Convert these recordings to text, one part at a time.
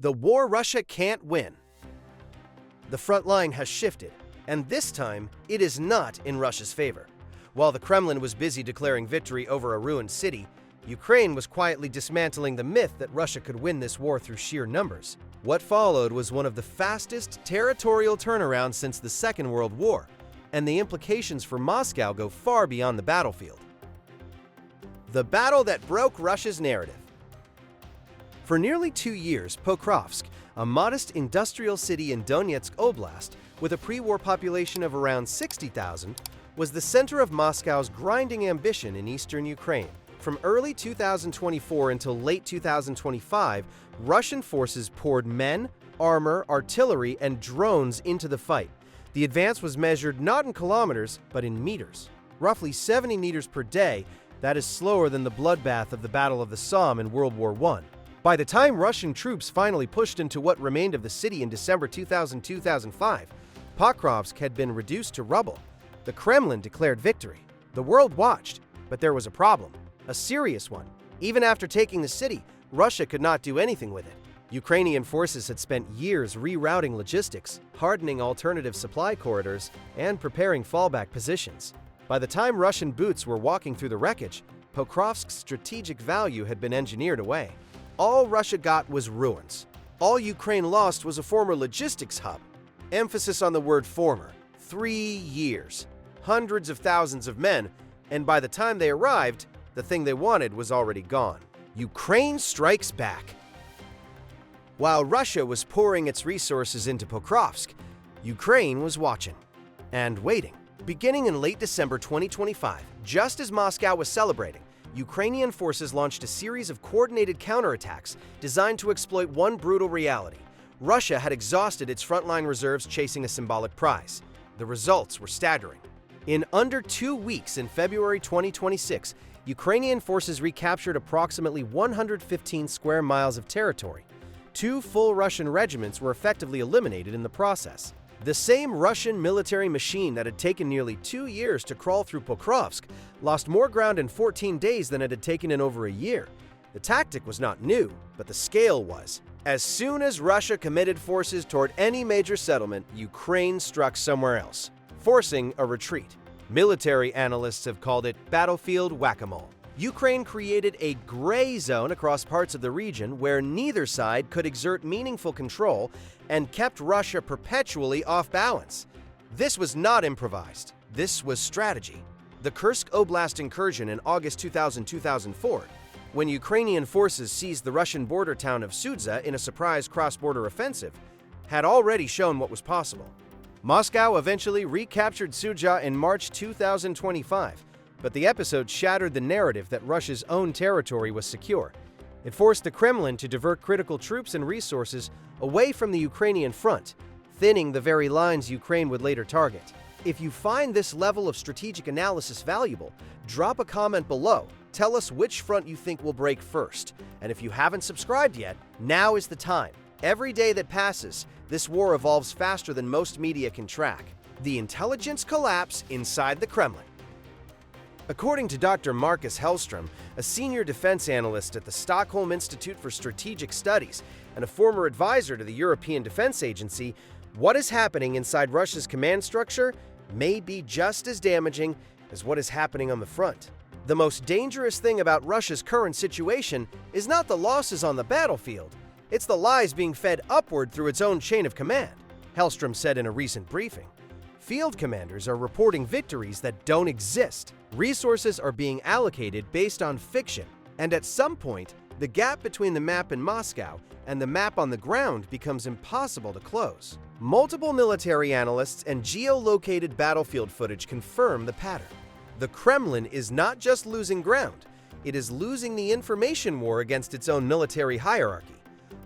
The war Russia can't win. The front line has shifted, and this time it is not in Russia's favor. While the Kremlin was busy declaring victory over a ruined city, Ukraine was quietly dismantling the myth that Russia could win this war through sheer numbers. What followed was one of the fastest territorial turnarounds since the Second World War, and the implications for Moscow go far beyond the battlefield. The battle that broke Russia's narrative. For nearly 2 years, Pokrovsk, a modest industrial city in Donetsk Oblast with a pre-war population of around 60,000, was the center of Moscow's grinding ambition in eastern Ukraine. From early 2024 until late 2025, Russian forces poured men, armor, artillery, and drones into the fight. The advance was measured not in kilometers, but in meters. Roughly 70 meters per day, that is slower than the bloodbath of the Battle of the Somme in World War I. By the time Russian troops finally pushed into what remained of the city in December 2005, Pokrovsk had been reduced to rubble. The Kremlin declared victory. The world watched, but there was a problem. A serious one. Even after taking the city, Russia could not do anything with it. Ukrainian forces had spent years rerouting logistics, hardening alternative supply corridors, and preparing fallback positions. By the time Russian boots were walking through the wreckage, Pokrovsk's strategic value had been engineered away. All Russia got was ruins. All Ukraine lost was a former logistics hub. Emphasis on the word former. 3 years. Hundreds of thousands of men, and by the time they arrived, the thing they wanted was already gone. Ukraine strikes back. While Russia was pouring its resources into Pokrovsk, Ukraine was watching and waiting. Beginning in late December 2025, just as Moscow was celebrating, Ukrainian forces launched a series of coordinated counterattacks designed to exploit one brutal reality. Russia had exhausted its frontline reserves chasing a symbolic prize. The results were staggering. In under 2 weeks in February 2026, Ukrainian forces recaptured approximately 115 square miles of territory. 2 full Russian regiments were effectively eliminated in the process. The same Russian military machine that had taken nearly 2 years to crawl through Pokrovsk lost more ground in 14 days than it had taken in over a year. The tactic was not new, but the scale was. As soon as Russia committed forces toward any major settlement, Ukraine struck somewhere else, forcing a retreat. Military analysts have called it battlefield whack-a-mole. Ukraine created a gray zone across parts of the region where neither side could exert meaningful control and kept Russia perpetually off balance. This was not improvised. This was strategy. The Kursk Oblast incursion in August 2004, when Ukrainian forces seized the Russian border town of Sudza in a surprise cross-border offensive, had already shown what was possible. Moscow eventually recaptured Sudza in March 2025, but the episode shattered the narrative that Russia's own territory was secure. It forced the Kremlin to divert critical troops and resources away from the Ukrainian front, thinning the very lines Ukraine would later target. If you find this level of strategic analysis valuable, drop a comment below. Tell us which front you think will break first. And if you haven't subscribed yet, now is the time. Every day that passes, this war evolves faster than most media can track. The intelligence collapse inside the Kremlin. According to Dr. Marcus Hellstrom, a senior defense analyst at the Stockholm Institute for Strategic Studies and a former advisor to the European Defense Agency, what is happening inside Russia's command structure may be just as damaging as what is happening on the front. The most dangerous thing about Russia's current situation is not the losses on the battlefield, it's the lies being fed upward through its own chain of command, Hellstrom said in a recent briefing. Field commanders are reporting victories that don't exist. Resources are being allocated based on fiction, and at some point, the gap between the map in Moscow and the map on the ground becomes impossible to close. Multiple military analysts and geolocated battlefield footage confirm the pattern. The Kremlin is not just losing ground, it is losing the information war against its own military hierarchy.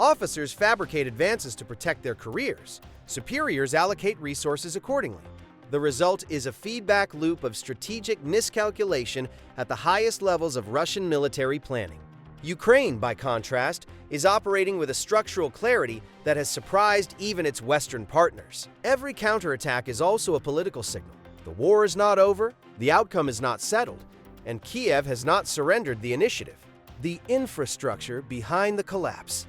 Officers fabricate advances to protect their careers. Superiors allocate resources accordingly. The result is a feedback loop of strategic miscalculation at the highest levels of Russian military planning. Ukraine, by contrast, is operating with a structural clarity that has surprised even its Western partners. Every counterattack is also a political signal. The war is not over, the outcome is not settled, and Kiev has not surrendered the initiative. The infrastructure behind the collapse.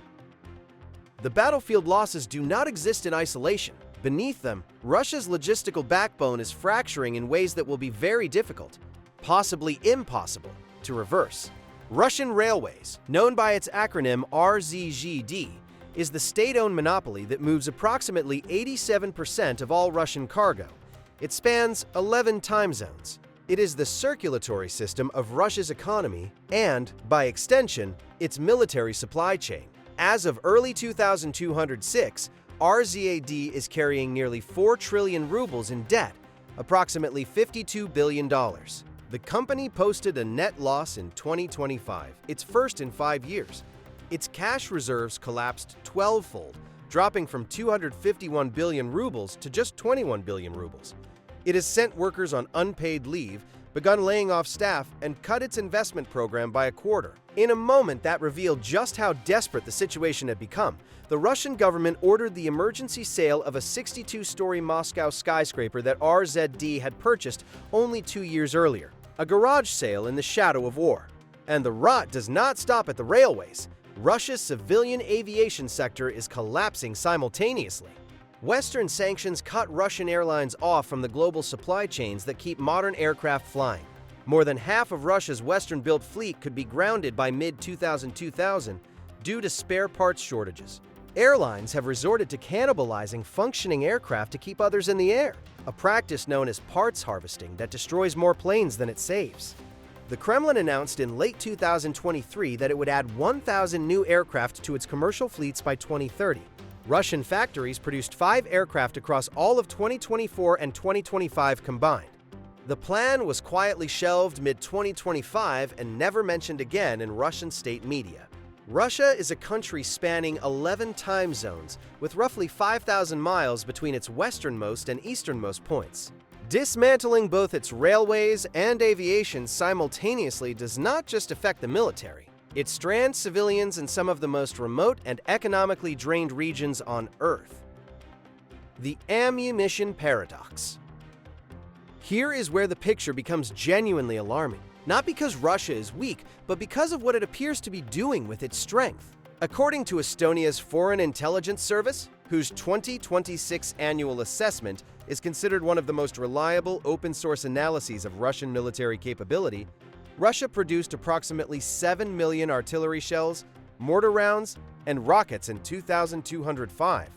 The battlefield losses do not exist in isolation. Beneath them, Russia's logistical backbone is fracturing in ways that will be very difficult, possibly impossible, to reverse. Russian Railways, known by its acronym RZhD, is the state-owned monopoly that moves approximately 87% of all Russian cargo. It spans 11 time zones. It is the circulatory system of Russia's economy and, by extension, its military supply chain. As of early 2206, RZhD is carrying nearly 4 trillion rubles in debt, approximately $52 billion. The company posted a net loss in 2025, its first in 5 years. Its cash reserves collapsed 12-fold, dropping from 251 billion rubles to just 21 billion rubles. It has sent workers on unpaid leave, begun laying off staff, and cut its investment program by a quarter. In a moment that revealed just how desperate the situation had become, the Russian government ordered the emergency sale of a 62-story Moscow skyscraper that RZhD had purchased only 2 years earlier. A garage sale in the shadow of war. And the rot does not stop at the railways. Russia's civilian aviation sector is collapsing simultaneously. Western sanctions cut Russian airlines off from the global supply chains that keep modern aircraft flying. More than half of Russia's Western-built fleet could be grounded by mid-2000 due to spare parts shortages. Airlines have resorted to cannibalizing functioning aircraft to keep others in the air, a practice known as parts harvesting that destroys more planes than it saves. The Kremlin announced in late 2023 that it would add 1,000 new aircraft to its commercial fleets by 2030. Russian factories produced 5 aircraft across all of 2024 and 2025 combined. The plan was quietly shelved mid-2025 and never mentioned again in Russian state media. Russia is a country spanning 11 time zones, with roughly 5,000 miles between its westernmost and easternmost points. Dismantling both its railways and aviation simultaneously does not just affect the military. It strands civilians in some of the most remote and economically drained regions on Earth. The ammunition paradox. Here is where the picture becomes genuinely alarming. Not because Russia is weak, but because of what it appears to be doing with its strength. According to Estonia's Foreign Intelligence Service, whose 2026 annual assessment is considered one of the most reliable open-source analyses of Russian military capability, Russia produced approximately 7 million artillery shells, mortar rounds, and rockets in 2,205.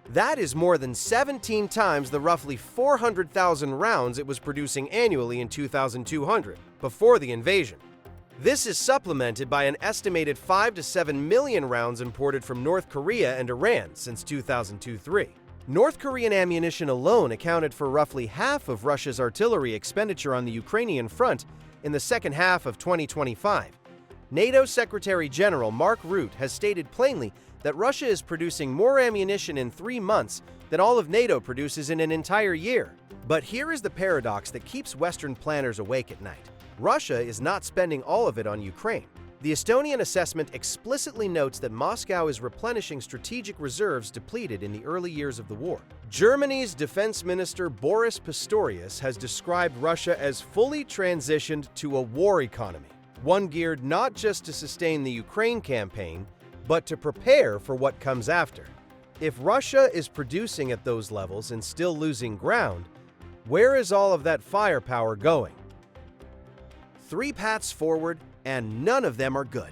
That is more than 17 times the roughly 400,000 rounds it was producing annually in 2,200, before the invasion. This is supplemented by an estimated 5 to 7 million rounds imported from North Korea and Iran since 2002-03. North Korean ammunition alone accounted for roughly half of Russia's artillery expenditure on the Ukrainian front in the second half of 2025. NATO Secretary General Mark Rutte has stated plainly that Russia is producing more ammunition in 3 months than all of NATO produces in an entire year. But here is the paradox that keeps Western planners awake at night. Russia is not spending all of it on Ukraine. The Estonian assessment explicitly notes that Moscow is replenishing strategic reserves depleted in the early years of the war. Germany's defense minister Boris Pistorius has described Russia as fully transitioned to a war economy, one geared not just to sustain the Ukraine campaign, but to prepare for what comes after. If Russia is producing at those levels and still losing ground, where is all of that firepower going? 3 paths forward, and none of them are good.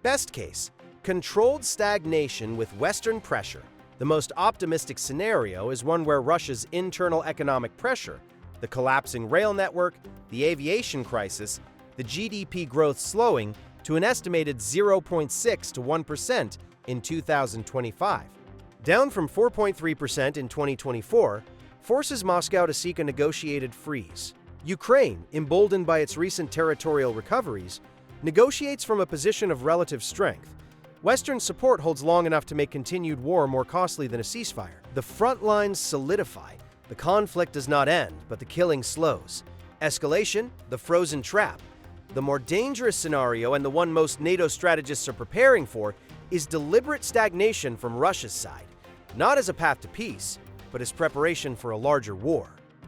Best case, controlled stagnation with Western pressure. The most optimistic scenario is one where Russia's internal economic pressure, the collapsing rail network, the aviation crisis, the GDP growth slowing to an estimated 0.6 to 1% in 2025. Down from 4.3% in 2024, forces Moscow to seek a negotiated freeze. Ukraine, emboldened by its recent territorial recoveries, negotiates from a position of relative strength. Western support holds long enough to make continued war more costly than a ceasefire. The front lines solidify. The conflict does not end, but the killing slows. Escalation, the frozen trap. The more dangerous scenario, and the one most NATO strategists are preparing for, is deliberate stagnation from Russia's side, not as a path to peace, but as preparation for a larger war.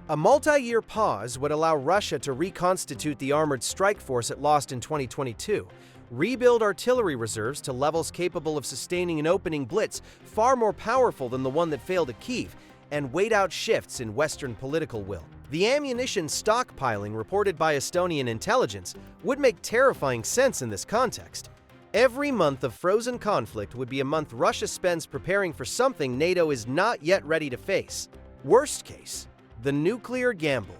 A multi-year pause would allow Russia to reconstitute the armored strike force it lost in 2022, rebuild artillery reserves to levels capable of sustaining an opening blitz far more powerful than the one that failed at Kyiv, and wait out shifts in Western political will. The ammunition stockpiling reported by Estonian intelligence would make terrifying sense in this context. Every month of frozen conflict would be a month Russia spends preparing for something NATO is not yet ready to face. Worst case, the nuclear gamble.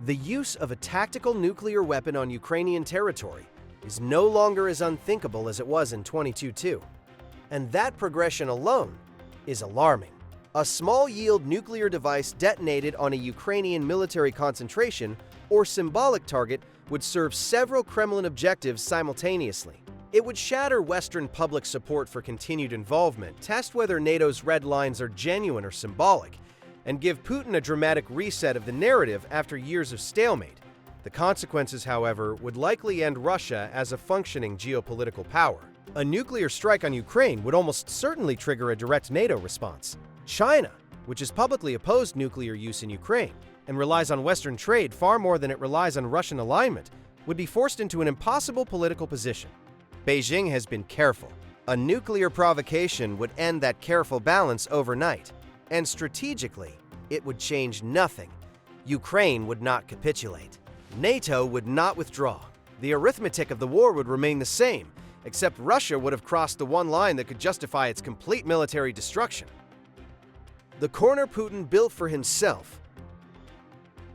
The use of a tactical nuclear weapon on Ukrainian territory is no longer as unthinkable as it was in 2022. And that progression alone is alarming. A small-yield nuclear device detonated on a Ukrainian military concentration or symbolic target would serve several Kremlin objectives simultaneously. It would shatter Western public support for continued involvement, test whether NATO's red lines are genuine or symbolic, and give Putin a dramatic reset of the narrative after years of stalemate. The consequences, however, would likely end Russia as a functioning geopolitical power. A nuclear strike on Ukraine would almost certainly trigger a direct NATO response. China, which has publicly opposed nuclear use in Ukraine and relies on Western trade far more than it relies on Russian alignment, would be forced into an impossible political position. Beijing has been careful. A nuclear provocation would end that careful balance overnight. And strategically, it would change nothing. Ukraine would not capitulate. NATO would not withdraw. The arithmetic of the war would remain the same, except Russia would have crossed the one line that could justify its complete military destruction. The corner Putin built for himself.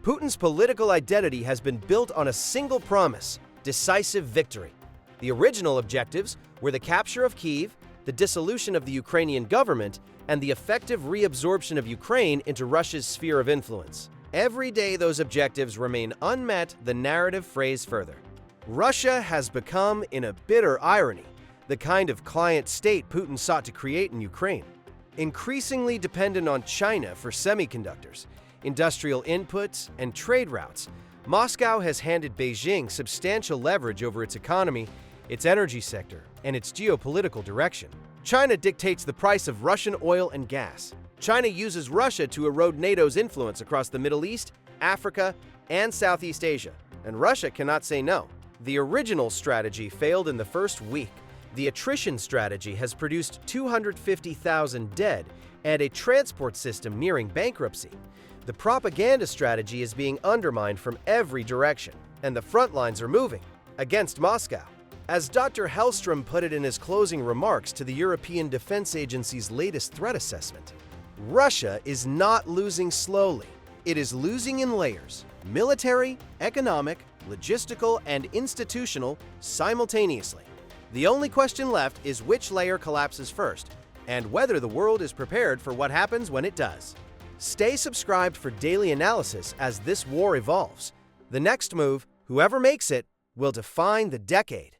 Putin's political identity has been built on a single promise: decisive victory. The original objectives were the capture of Kyiv, the dissolution of the Ukrainian government, and the effective reabsorption of Ukraine into Russia's sphere of influence. Every day those objectives remain unmet, the narrative frays further. Russia has become, in a bitter irony, the kind of client state Putin sought to create in Ukraine. Increasingly dependent on China for semiconductors, industrial inputs, and trade routes, Moscow has handed Beijing substantial leverage over its economy, its energy sector, and its geopolitical direction. China dictates the price of Russian oil and gas. China uses Russia to erode NATO's influence across the Middle East, Africa, and Southeast Asia, and Russia cannot say no. The original strategy failed in the first week. The attrition strategy has produced 250,000 dead and a transport system nearing bankruptcy. The propaganda strategy is being undermined from every direction, and the front lines are moving against Moscow. As Dr. Hellstrom put it in his closing remarks to the European Defense Agency's latest threat assessment, Russia is not losing slowly. It is losing in layers: military, economic, logistical, and institutional simultaneously. The only question left is which layer collapses first, and whether the world is prepared for what happens when it does. Stay subscribed for daily analysis as this war evolves. The next move, whoever makes it, will define the decade.